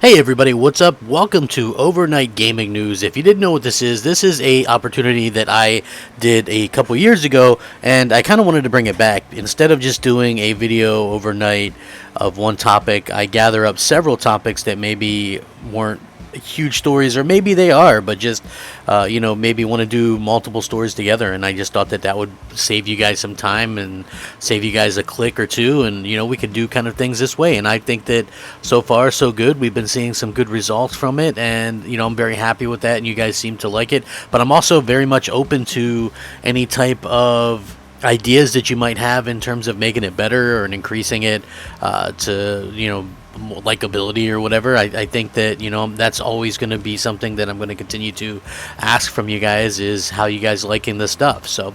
Hey everybody, what's up? Welcome to Overnight Gaming News. If you didn't know what this is a opportunity that I did a couple years ago, and I kind of wanted to bring it back. Instead of just doing a video overnight of one topic, I gather up several topics that maybe weren't huge stories, or maybe they are, but just maybe want to do multiple stories together. And I just thought that would save you guys some time and save you guys a click or two, and we could do kind of things this way. And I think that so far so good. We've been seeing some good results from it, and I'm very happy with that, and you guys seem to like it. But I'm also very much open to any type of ideas that you might have in terms of making it better or increasing it to likability or whatever. I think that that's always going to be something that I'm going to continue to ask from you guys, is how you guys liking this stuff. So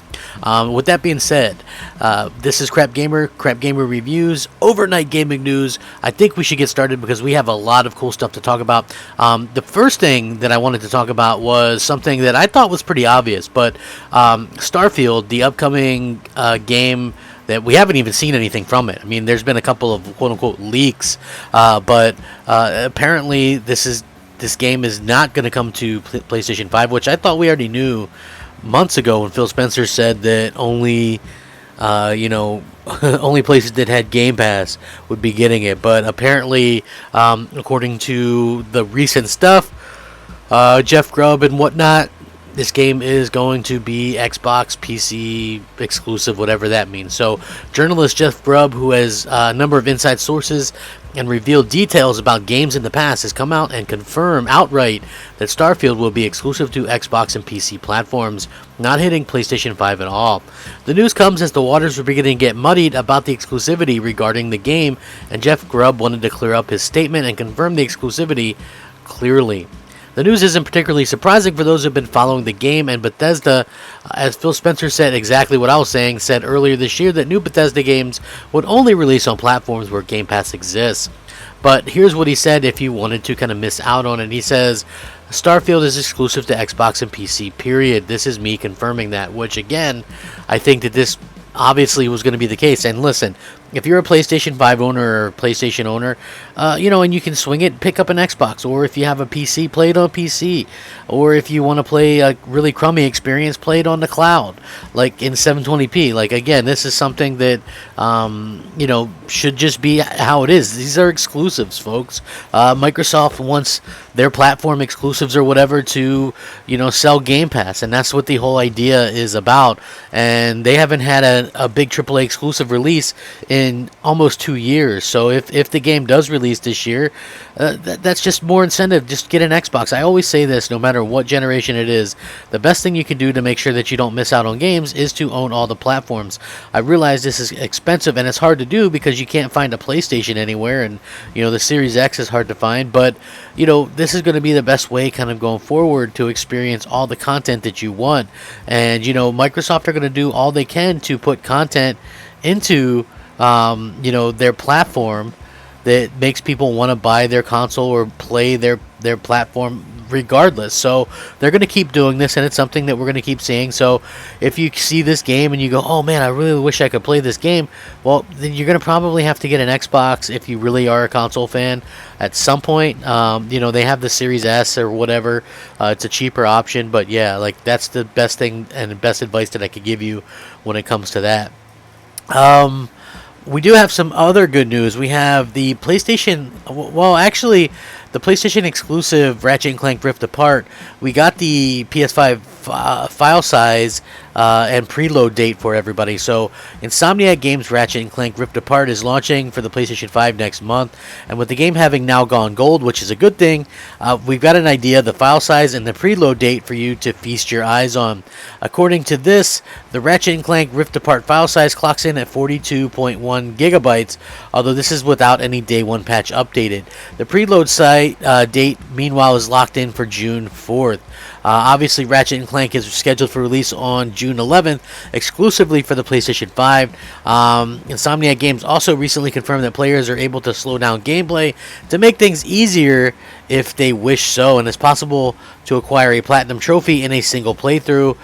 with that being said, this is Crapgamer Reviews, Overnight Gaming News. I think we should get started because we have a lot of cool stuff to talk about. The first thing that I wanted to talk about was something that I thought was pretty obvious, but Starfield, the upcoming game that we haven't even seen anything from it. I mean, there's been a couple of quote-unquote leaks, but apparently this game is not going to come to PlayStation 5, which I thought we already knew months ago when Phil Spencer said that only only places that had Game Pass would be getting it. But apparently, according to the recent stuff, Jeff Grubb and whatnot, this game is going to be Xbox, PC exclusive, whatever that means. So, journalist Jeff Grubb, who has a number of inside sources and revealed details about games in the past, has come out and confirmed outright that Starfield will be exclusive to Xbox and PC platforms, not hitting PlayStation 5 at all. The news comes as the waters were beginning to get muddied about the exclusivity regarding the game, and Jeff Grubb wanted to clear up his statement and confirm the exclusivity clearly. The news isn't particularly surprising for those who have been following the game, and Bethesda, as Phil Spencer said exactly what I was saying, said earlier this year that new Bethesda games would only release on platforms where Game Pass exists. But here's what he said if you wanted to kind of miss out on it. He says, Starfield is exclusive to Xbox and PC, period. This is me confirming that, which again, I think that this obviously was going to be the case. And listen, if you're a PlayStation 5 owner or PlayStation owner, and you can swing it, pick up an Xbox. Or if you have a PC, play it on PC. Or if you want to play a really crummy experience, play it on the cloud, like in 720p. Like, again, this is something that, should just be how it is. These are exclusives, folks. Microsoft wants their platform exclusives or whatever to, sell Game Pass. And that's what the whole idea is about. And they haven't had a big AAA exclusive release in almost 2 years. So if the game does release this year, that's just more incentive. Just get an Xbox. I always say this, no matter what generation it is, the best thing you can do to make sure that you don't miss out on games is to own all the platforms. I realize this is expensive and it's hard to do because you can't find a PlayStation anywhere, and the Series X is hard to find, but this is going to be the best way kind of going forward to experience all the content that you want. And Microsoft are going to do all they can to put content into their platform that makes people want to buy their console or play their platform regardless. So they're going to keep doing this, and it's something that we're going to keep seeing. So if you see this game and you go, oh man, I really wish I could play this game, well, then you're going to probably have to get an Xbox if you really are a console fan at some point. They have the Series S or whatever. It's a cheaper option, but yeah, like that's the best thing and best advice that I could give you when it comes to that. We do have some other good news. We have the PlayStation, the PlayStation exclusive Ratchet and Clank Rift Apart. We got the PS5 file size and preload date for everybody. So Insomniac Games' Ratchet and Clank Rift Apart is launching for the PlayStation 5 next month, and with the game having now gone gold, which is a good thing, we've got an idea, the file size and the preload date for you to feast your eyes on. According to this, the Ratchet and Clank Rift Apart file size clocks in at 42.1 gigabytes, although this is without any day one patch updated. The preload site date, meanwhile, is locked in for June 4th. Obviously, Ratchet and Clank is scheduled for release on June 11th, exclusively for the PlayStation 5. Insomniac Games also recently confirmed that players are able to slow down gameplay to make things easier if they wish so, and it's possible to acquire a Platinum Trophy in a single playthrough.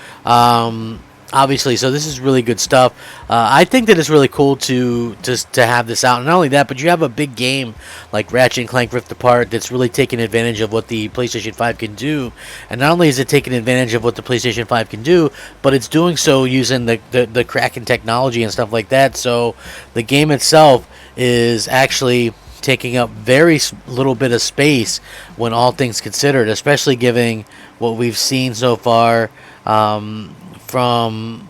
obviously, so this is really good stuff. I think that it's really cool to have this out. And not only that, but you have a big game like Ratchet and Clank Rift Apart that's really taking advantage of what the PlayStation 5 can do. And not only is it taking advantage of what the PlayStation 5 can do, but it's doing so using the Kraken technology and stuff like that. So the game itself is actually taking up very little bit of space when all things considered, especially given what we've seen so far from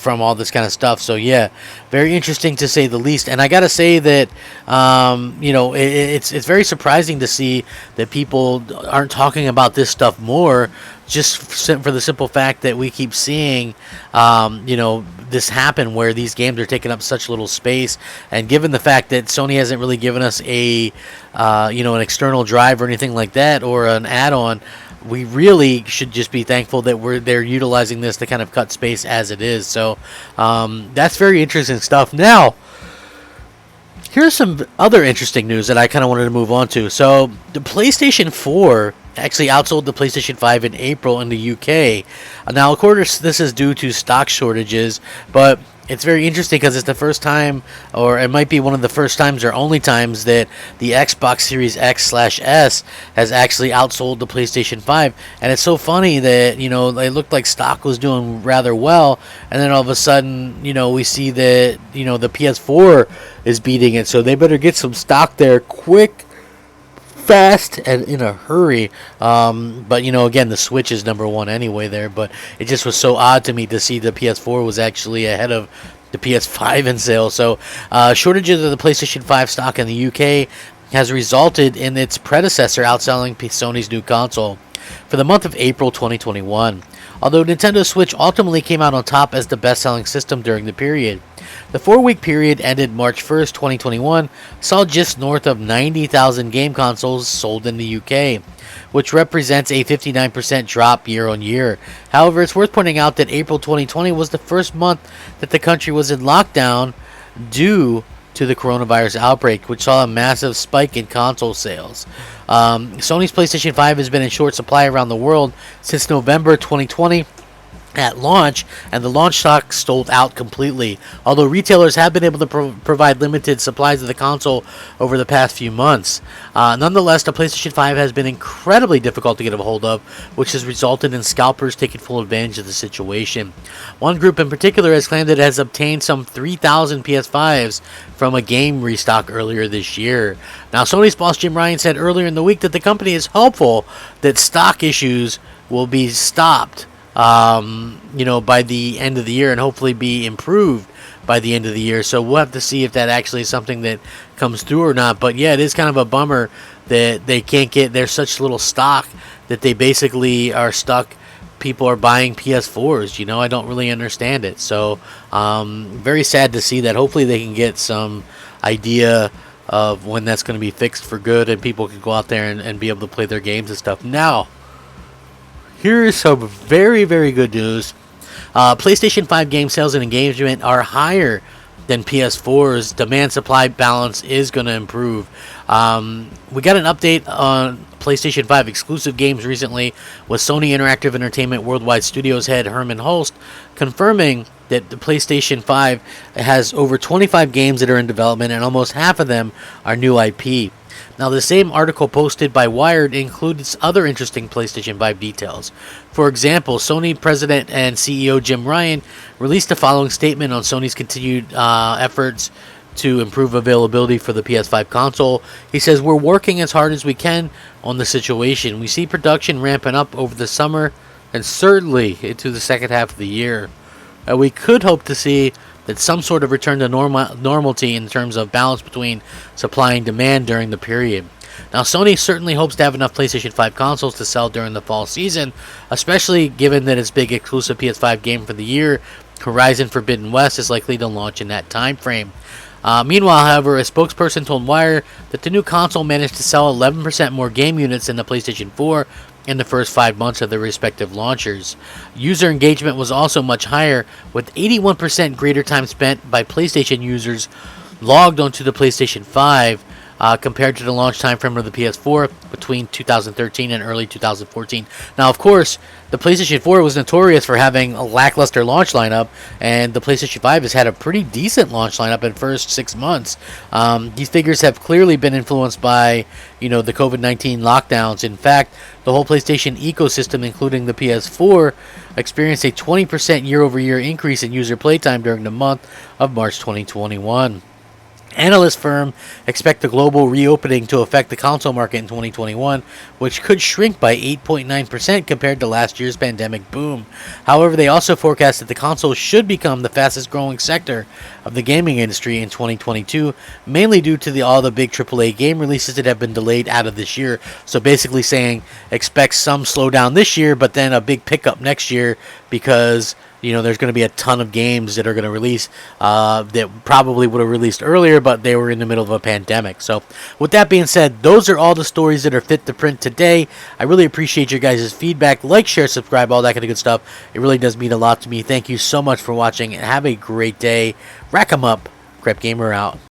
all this kind of stuff. So yeah, very interesting to say the least. And I gotta say that it's very surprising to see that people aren't talking about this stuff more, just for the simple fact that we keep seeing this happen where these games are taking up such little space. And given the fact that Sony hasn't really given us an external drive or anything like that, or an add-on, we really should just be thankful that they're utilizing this to kind of cut space as it is. So that's very interesting stuff. Now, here's some other interesting news that I kind of wanted to move on to. So the PlayStation 4 actually outsold the PlayStation 5 in April in the UK. Now, of course, this is due to stock shortages, but it's very interesting because it's the first time, or it might be one of the first times or only times, that the Xbox Series X/S has actually outsold the PlayStation 5. And it's so funny that, it looked like stock was doing rather well, and then all of a sudden, we see that, the PS4 is beating it. So they better get some stock there quick, fast, and in a hurry. But again, the Switch is number one anyway there, but it just was so odd to me to see the PS4 was actually ahead of the PS5 in sales. So shortages of the PlayStation 5 stock in the UK has resulted in its predecessor outselling Sony's new console for the month of April 2021. Although Nintendo Switch ultimately came out on top as the best-selling system during the period. The 4-week period ended March 1st, 2021, saw just north of 90,000 game consoles sold in the UK, which represents a 59% drop year on year. However, it's worth pointing out that April 2020 was the first month that the country was in lockdown due to the coronavirus outbreak, which saw a massive spike in console sales. Sony's PlayStation 5 has been in short supply around the world since November 2020 at launch, and the launch stock sold out completely, although retailers have been able to provide limited supplies of the console over the past few months. Nonetheless, the PlayStation 5 has been incredibly difficult to get a hold of, which has resulted in scalpers taking full advantage of the situation. One group in particular has claimed that it has obtained some 3,000 PS5s from a game restock earlier this year. Now, Sony's boss Jim Ryan said earlier in the week that the company is hopeful that stock issues will be stopped by the end of the year, and hopefully be improved by the end of the year. So we'll have to see if that actually is something that comes through or not. But yeah, it is kind of a bummer that they can't get, there's such little stock that they basically are stuck. People are buying PS4s, I don't really understand it. So very sad to see that. Hopefully they can get some idea of when that's going to be fixed for good, and people can go out there and be able to play their games and stuff. Now, here is some very, very good news. PlayStation 5 game sales and engagement are higher than PS4's. Demand-supply balance is going to improve. We got an update on PlayStation 5 exclusive games recently, with Sony Interactive Entertainment Worldwide Studios head Herman Hulst confirming that the PlayStation 5 has over 25 games that are in development, and almost half of them are new IP. Now, the same article posted by Wired includes other interesting PlayStation 5 details. For example, Sony President and CEO Jim Ryan released the following statement on Sony's continued efforts to improve availability for the PS5 console. He says, "We're working as hard as we can on the situation. We see production ramping up over the summer and certainly into the second half of the year. We could hope to see that some sort of return to normality in terms of balance between supply and demand during the period." Now, Sony certainly hopes to have enough PlayStation 5 consoles to sell during the fall season, especially given that its big exclusive PS5 game for the year, Horizon Forbidden West, is likely to launch in that time frame. Meanwhile, however, a spokesperson told Wire that the new console managed to sell 11% more game units than the PlayStation 4 in the first 5 months of their respective launchers. User engagement was also much higher, with 81% greater time spent by PlayStation users logged onto the PlayStation 5 compared to the launch time frame of the PS4 between 2013 and early 2014. Now, of course, the PlayStation 4 was notorious for having a lackluster launch lineup, and the PlayStation 5 has had a pretty decent launch lineup in the first 6 months. These figures have clearly been influenced by, the COVID-19 lockdowns. In fact, the whole PlayStation ecosystem, including the PS4, experienced a 20% year-over-year increase in user playtime during the month of March 2021. Analyst firm expect the global reopening to affect the console market in 2021, which could shrink by 8.9% compared to last year's pandemic boom. However, they also forecast that the console should become the fastest growing sector of the gaming industry in 2022, mainly due to all the big AAA game releases that have been delayed out of this year. So basically saying expect some slowdown this year, but then a big pickup next year because there's going to be a ton of games that are going to release that probably would have released earlier, but they were in the middle of a pandemic. So with that being said, those are all the stories that are fit to print today. I really appreciate your guys' feedback. Like, share, subscribe, all that kind of good stuff. It really does mean a lot to me. Thank you so much for watching, and have a great day. Rack 'em up. Crapgamer out.